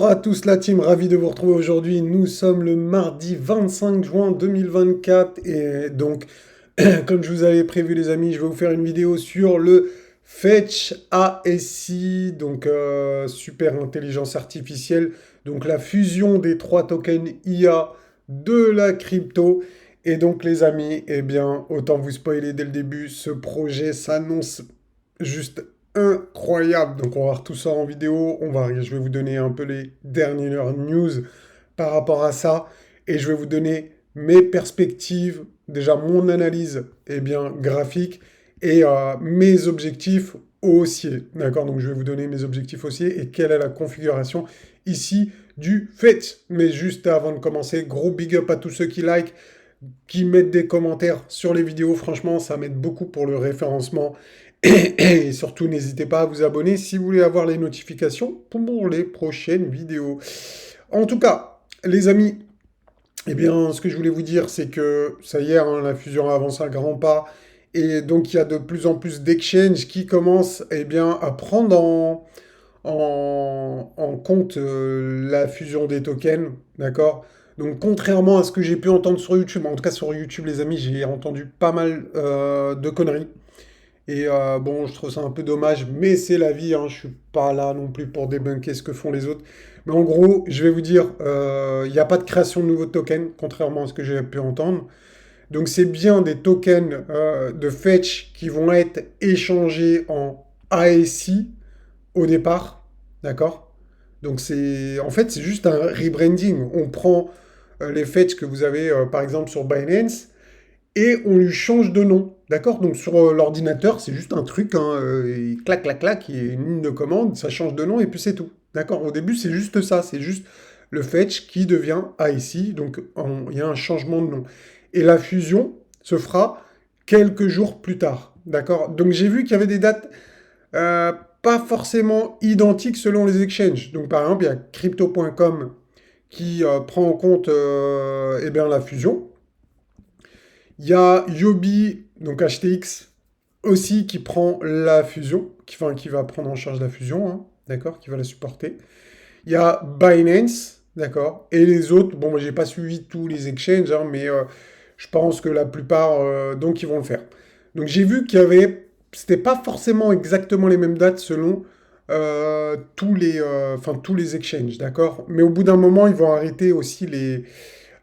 Bonjour à tous la team, ravi de vous retrouver aujourd'hui. Nous sommes le mardi 25 juin 2024 et donc, comme je vous avais prévu les amis, je vais vous faire une vidéo sur le Fetch ASI, donc super intelligence artificielle, donc la fusion des trois tokens IA de la crypto. Et donc les amis, eh bien, autant vous spoiler dès le début, ce projet s'annonce juste incroyable. Donc on va voir tout ça en vidéo. Je vais vous donner un peu les dernières news par rapport à ça. Et je vais vous donner mes perspectives, déjà mon analyse bien, graphique et mes objectifs haussiers. D'accord. Donc je vais vous donner mes objectifs haussiers et quelle est la configuration ici du fait. Mais juste avant de commencer, gros big up à tous ceux qui like, qui mettent des commentaires sur les vidéos. Franchement, ça m'aide beaucoup pour le référencement. Et surtout, n'hésitez pas à vous abonner si vous voulez avoir les notifications pour les prochaines vidéos. En tout cas, les amis, eh bien, ce que je voulais vous dire, c'est que ça y est, hein, la fusion avance à grands pas. Et donc, il y a de plus en plus d'exchanges qui commencent bien, à prendre en compte la fusion des tokens. D'accord? Donc, contrairement à ce que j'ai pu entendre sur YouTube, en tout cas sur YouTube, les amis, j'ai entendu pas mal de conneries. Et bon, je trouve ça un peu dommage, mais c'est la vie, hein, je suis pas là non plus pour débunker ce que font les autres. Mais en gros, je vais vous dire, il n'y a pas de création de nouveaux tokens, contrairement à ce que j'ai pu entendre. Donc c'est bien des tokens de fetch qui vont être échangés en ASI au départ, d'accord? Donc en fait, c'est juste un rebranding. On prend les fetch que vous avez, par exemple, sur Binance, et on lui change de nom. D'accord. Donc sur l'ordinateur, c'est juste un truc, hein, il clac, clac, clac, il y a une ligne de commande, ça change de nom et puis c'est tout. D'accord. Au début, c'est juste ça, c'est juste le fetch qui devient IC, donc il y a un changement de nom. Et la fusion se fera quelques jours plus tard. D'accord. Donc j'ai vu qu'il y avait des dates euh, pas forcément identiques selon les exchanges. Donc par exemple, il y a crypto.com qui prend en compte bien, la fusion. Il y a Yobi, donc HTX, aussi qui prend la fusion, qui va prendre en charge la fusion, hein, d'accord, qui va la supporter. Il y a Binance, d'accord, et les autres, bon, moi j'ai pas suivi tous les exchanges, hein, mais je pense que la plupart, donc ils vont le faire. Donc j'ai vu qu'il y avait, c'était pas forcément exactement les mêmes dates selon tous les exchanges, d'accord, mais au bout d'un moment, ils vont arrêter aussi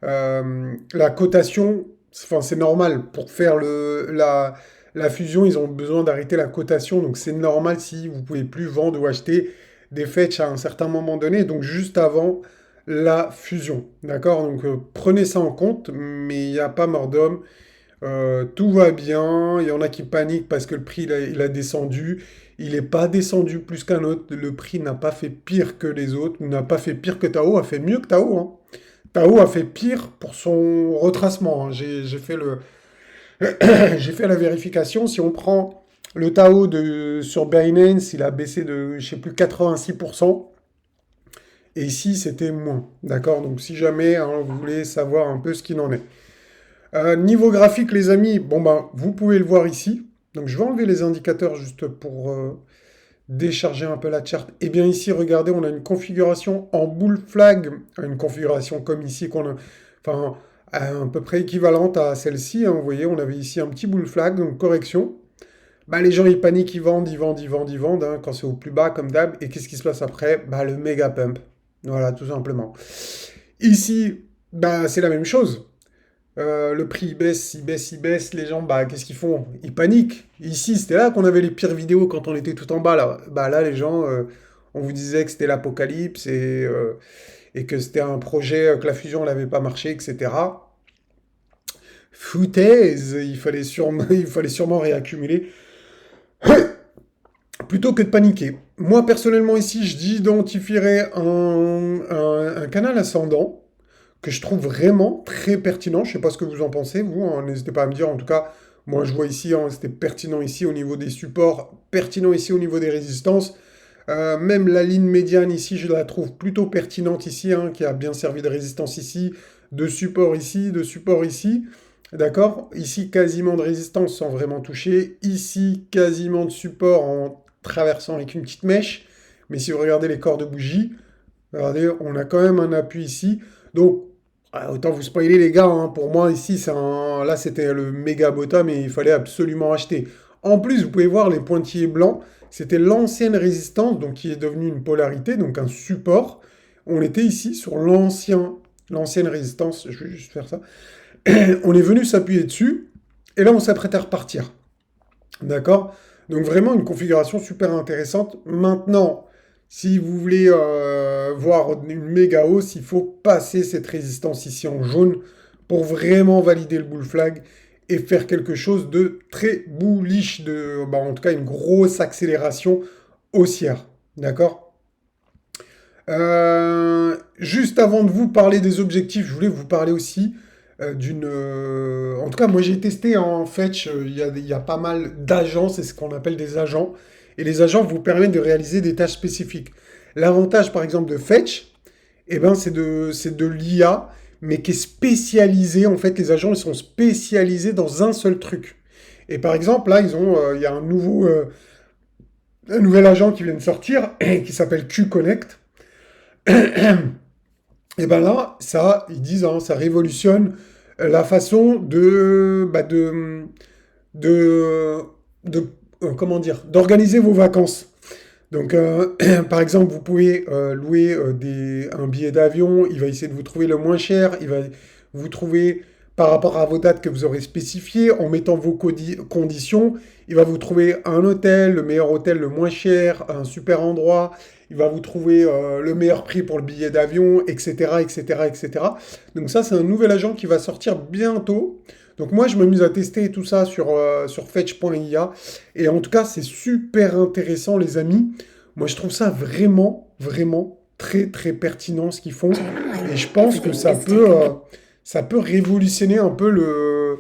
la cotation, enfin, c'est normal. Pour faire la fusion, ils ont besoin d'arrêter la cotation. Donc, c'est normal si vous pouvez plus vendre ou acheter des fetch à un certain moment donné. Donc, juste avant la fusion. D'accord. Donc, prenez ça en compte. Mais il n'y a pas mort d'homme. Tout va bien. Il y en a qui paniquent parce que le prix il a descendu. Il n'est pas descendu plus qu'un autre. Le prix n'a pas fait pire que les autres. N'a pas fait pire que Tao. A fait mieux que Tao, hein. Tao a fait pire pour son retracement, hein. J'ai fait j'ai fait la vérification. Si on prend le Tao sur Binance, il a baissé de, je sais plus, 86%. Et ici, c'était moins. D'accord. Donc, si jamais hein, vous voulez savoir un peu ce qu'il en est. Niveau graphique, les amis, bon, ben, vous pouvez le voir ici. Donc, je vais enlever les indicateurs juste pour décharger un peu la charte. Et bien ici, regardez, on a une configuration en bull flag, une configuration comme ici, enfin, à peu près équivalente à celle-ci, hein. Vous voyez, on avait ici un petit bull flag, donc correction. Bah, les gens, ils paniquent, ils vendent, ils vendent, ils vendent, ils vendent, hein, quand c'est au plus bas, comme d'hab. Et qu'est-ce qui se passe après? Bah, le méga pump. Voilà, tout simplement. Ici, bah, c'est la même chose. Le prix il baisse, il baisse, il baisse, les gens, bah, qu'est-ce qu'ils font? Ils paniquent. Ici, c'était là qu'on avait les pires vidéos quand on était tout en bas, là. Bah là, les gens, on vous disait que c'était l'apocalypse et que c'était un projet, que la fusion n'avait pas marché, etc. Foutaise, il fallait sûrement réaccumuler plutôt que de paniquer. Moi, personnellement, ici, j'identifierais un canal ascendant que je trouve vraiment très pertinent. Je ne sais pas ce que vous en pensez, vous, hein. N'hésitez pas à me dire. En tout cas, moi, je vois ici, hein, c'était pertinent ici au niveau des supports, pertinent ici au niveau des résistances. Même la ligne médiane ici, je la trouve plutôt pertinente ici, hein, qui a bien servi de résistance ici, de support ici, de support ici. D'accord. Ici, quasiment de résistance sans vraiment toucher. Ici, quasiment de support en traversant avec une petite mèche. Mais si vous regardez les corps de bougie, Regardez, on a quand même un appui ici. Donc, autant vous spoiler les gars, hein, pour moi ici, là c'était le méga bottom et il fallait absolument acheter. En plus, vous pouvez voir les pointillés blancs, c'était l'ancienne résistance, donc qui est devenue une polarité, donc un support. On était ici sur l'ancienne résistance, je vais juste faire ça. On est venu s'appuyer dessus, et là on s'apprête à repartir. D'accord? Donc vraiment une configuration super intéressante. Maintenant, si vous voulez voir une méga hausse, il faut passer cette résistance ici en jaune pour vraiment valider le bull flag et faire quelque chose de très bullish, en tout cas une grosse accélération haussière. D'accord? Juste avant de vous parler des objectifs, je voulais vous parler aussi en tout cas, moi j'ai testé en Fetch, il y a pas mal d'agents, c'est ce qu'on appelle des agents. Et les agents vous permettent de réaliser des tâches spécifiques. L'avantage, par exemple, de Fetch, eh ben, c'est de l'IA, mais qui est spécialisé. En fait, les agents, ils sont spécialisés dans un seul truc. Et par exemple, là, il y a un nouvel agent qui vient de sortir, qui s'appelle Q-Connect. Et ben là, ça, ils disent, hein, ça révolutionne la façon de, comment dire, d'organiser vos vacances. Donc, par exemple, vous pouvez louer un billet d'avion, il va essayer de vous trouver le moins cher, il va vous trouver par rapport à vos dates que vous aurez spécifiées, en mettant vos conditions, il va vous trouver un hôtel, le meilleur hôtel, le moins cher, un super endroit, il va vous trouver le meilleur prix pour le billet d'avion, etc., etc., etc. Donc ça, c'est un nouvel agent qui va sortir bientôt. Donc moi, je m'amuse à tester tout ça sur fetch.ia. Et en tout cas, c'est super intéressant, les amis. Moi, je trouve ça vraiment, vraiment très, très pertinent ce qu'ils font. Et je pense que ça peut révolutionner un peu le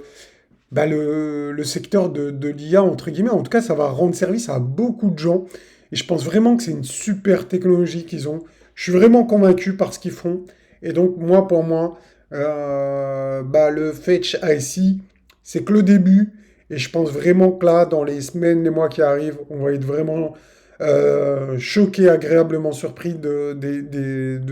secteur de l'IA, entre guillemets. En tout cas, ça va rendre service à beaucoup de gens. Et je pense vraiment que c'est une super technologie qu'ils ont. Je suis vraiment convaincu par ce qu'ils font. Et donc, moi, pour moi, le Fetch IC, c'est que le début. Et je pense vraiment que là, dans les semaines, les mois qui arrivent, on va être vraiment choqué, agréablement surpris de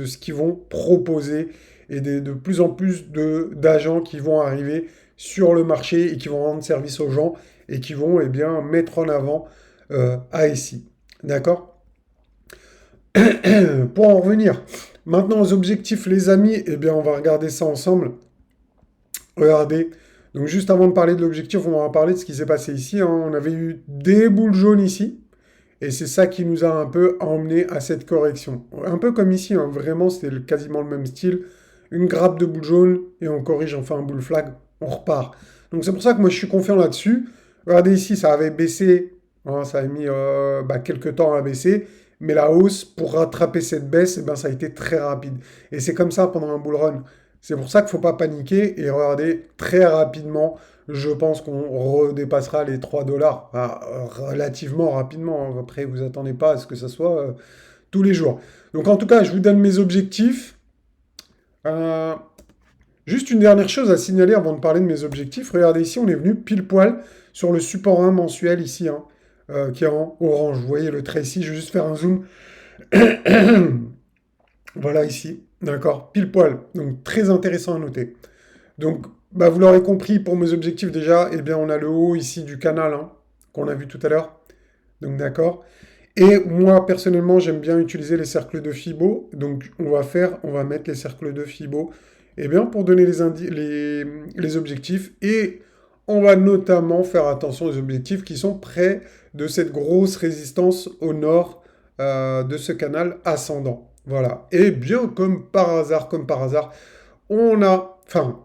ce qu'ils vont proposer et de plus en plus d'agents qui vont arriver sur le marché et qui vont rendre service aux gens et qui vont eh bien, mettre en avant ASI. D'accord? Pour en revenir maintenant aux objectifs, les amis, eh bien, on va regarder ça ensemble. Regardez. Donc, juste avant de parler de l'objectif, on va parler de ce qui s'est passé ici, hein. On avait eu des boules jaunes ici. Et c'est ça qui nous a un peu emmené à cette correction. Un peu comme ici, hein, vraiment, c'était quasiment le même style. Une grappe de boule jaune et on corrige, enfin un bull flag, on repart. Donc c'est pour ça que moi je suis confiant là-dessus. Regardez ici, ça avait baissé, hein, ça a mis quelques temps à baisser, mais la hausse, pour rattraper cette baisse, eh ben, ça a été très rapide. Et c'est comme ça pendant un bull run. C'est pour ça qu'il ne faut pas paniquer et regardez très rapidement. Je pense qu'on redépassera les 3 dollars relativement rapidement, hein. Après, vous attendez pas à ce que ça soit tous les jours. Donc, en tout cas, je vous donne mes objectifs. Euh, Juste une dernière chose à signaler avant de parler de mes objectifs. Regardez ici, on est venu pile poil sur le support 1 mensuel ici, hein, qui est en orange. Vous voyez le trait ici, je vais juste faire un zoom. Voilà ici, d'accord, pile poil. Donc, très intéressant à noter. Donc, vous l'aurez compris, pour mes objectifs déjà, eh bien, on a le haut ici du canal, hein, qu'on a vu tout à l'heure. Donc, d'accord. Et moi, personnellement, j'aime bien utiliser les cercles de Fibo. Donc, on va mettre les cercles de Fibo, eh bien, pour donner les objectifs. Et on va notamment faire attention aux objectifs qui sont près de cette grosse résistance au nord de ce canal ascendant. Voilà. Et bien, comme par hasard, on a... Enfin,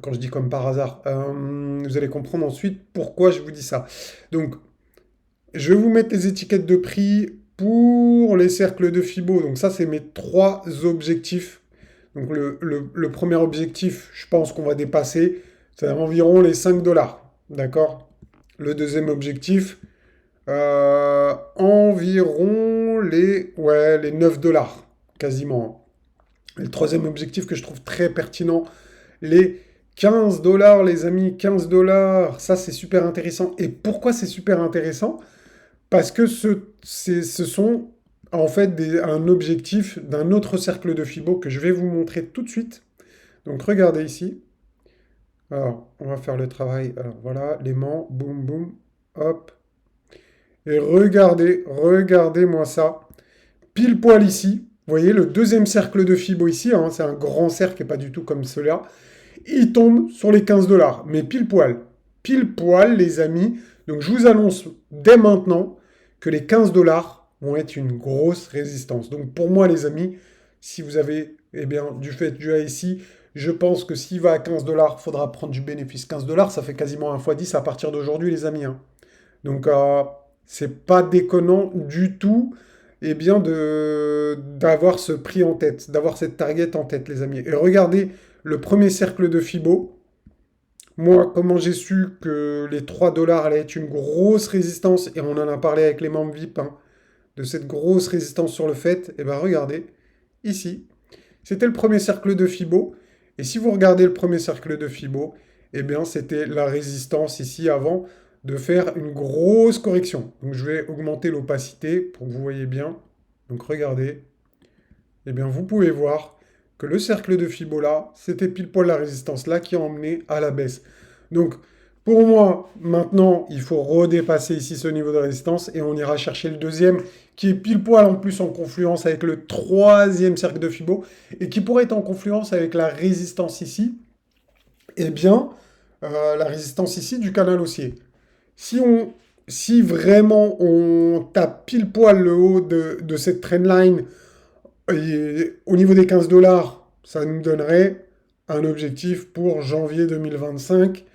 quand je dis comme par hasard, vous allez comprendre ensuite pourquoi je vous dis ça. Donc, je vais vous mettre les étiquettes de prix pour les cercles de Fibo. Donc ça, c'est mes trois objectifs. Donc le premier objectif, je pense qu'on va dépasser, c'est environ les 5 dollars. D'accord? Le deuxième objectif, environ les 9 dollars, quasiment. Et le troisième objectif que je trouve très pertinent, les 15 dollars, les amis, 15 dollars, ça c'est super intéressant. Et pourquoi c'est super intéressant? Parce que ce sont en fait un objectif d'un autre cercle de Fibo que je vais vous montrer tout de suite. Donc regardez ici. Alors, on va faire le travail. Alors voilà, l'aimant, boum, boum, hop. Et regardez-moi ça. Pile poil ici. Vous voyez le deuxième cercle de Fibo ici, hein, c'est un grand cercle et pas du tout comme cela. Il tombe sur les 15 dollars, mais pile poil. Pile poil, les amis. Donc je vous annonce dès maintenant que les 15 dollars vont être une grosse résistance. Donc pour moi, les amis, si vous avez eh bien, du fait du ASI, je pense que s'il va à 15 dollars, il faudra prendre du bénéfice. 15 dollars, ça fait quasiment 1 fois 10 à partir d'aujourd'hui, les amis, hein. Donc, c'est pas déconnant du tout, eh bien, d'avoir ce prix en tête, d'avoir cette target en tête, les amis. Et regardez le premier cercle de Fibo. Moi, comment j'ai su que les 3 dollars allaient être une grosse résistance, et on en a parlé avec les membres VIP, hein, de cette grosse résistance sur le fait, eh bien, regardez, ici, c'était le premier cercle de Fibo. Et si vous regardez le premier cercle de Fibo, eh bien, c'était la résistance ici avant de faire une grosse correction. Donc, je vais augmenter l'opacité pour que vous voyez bien. Donc, regardez. Eh bien, vous pouvez voir que le cercle de Fibo là, c'était pile poil la résistance là qui a emmené à la baisse. Donc, pour moi, maintenant, il faut redépasser ici ce niveau de résistance et on ira chercher le deuxième qui est pile poil en plus en confluence avec le troisième cercle de Fibo et qui pourrait être en confluence avec la résistance ici. Eh bien, la résistance ici du canal haussier. Si, si vraiment on tape pile poil le haut de cette trendline et au niveau des 15 dollars, ça nous donnerait un objectif pour janvier 2025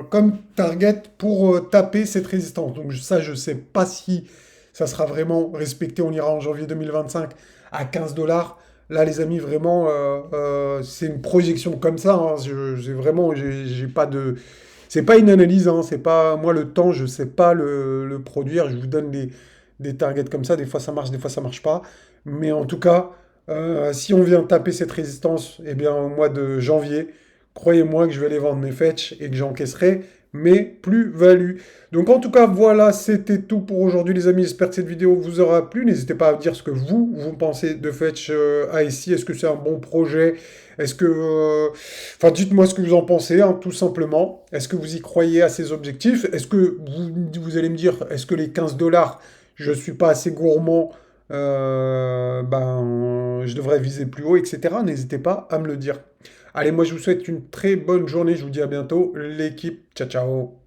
comme target pour taper cette résistance. Donc ça, je ne sais pas si ça sera vraiment respecté. On ira en janvier 2025 à 15 dollars. Là, les amis, vraiment, c'est une projection comme ça, hein. J'ai pas de... C'est pas une analyse, hein. C'est pas... Moi, le temps, je sais pas le produire. Je vous donne des targets comme ça. Des fois, ça marche, des fois, ça marche pas. Mais en tout cas, si on vient taper cette résistance, eh bien, au mois de janvier, croyez-moi que je vais aller vendre mes fetch et que j'encaisserai mes plus-values. Donc en tout cas, voilà, c'était tout pour aujourd'hui les amis. J'espère que cette vidéo vous aura plu. N'hésitez pas à dire ce que vous pensez de Fetch ASI. Est-ce que c'est un bon projet? Est-ce que... Enfin, dites-moi ce que vous en pensez, hein, tout simplement. Est-ce que vous y croyez à ces objectifs? Est-ce que vous allez me dire, est-ce que les 15 dollars, je ne suis pas assez gourmand, je devrais viser plus haut, etc. N'hésitez pas à me le dire. Allez, moi je vous souhaite une très bonne journée. Je vous dis à bientôt. L'équipe, ciao ciao.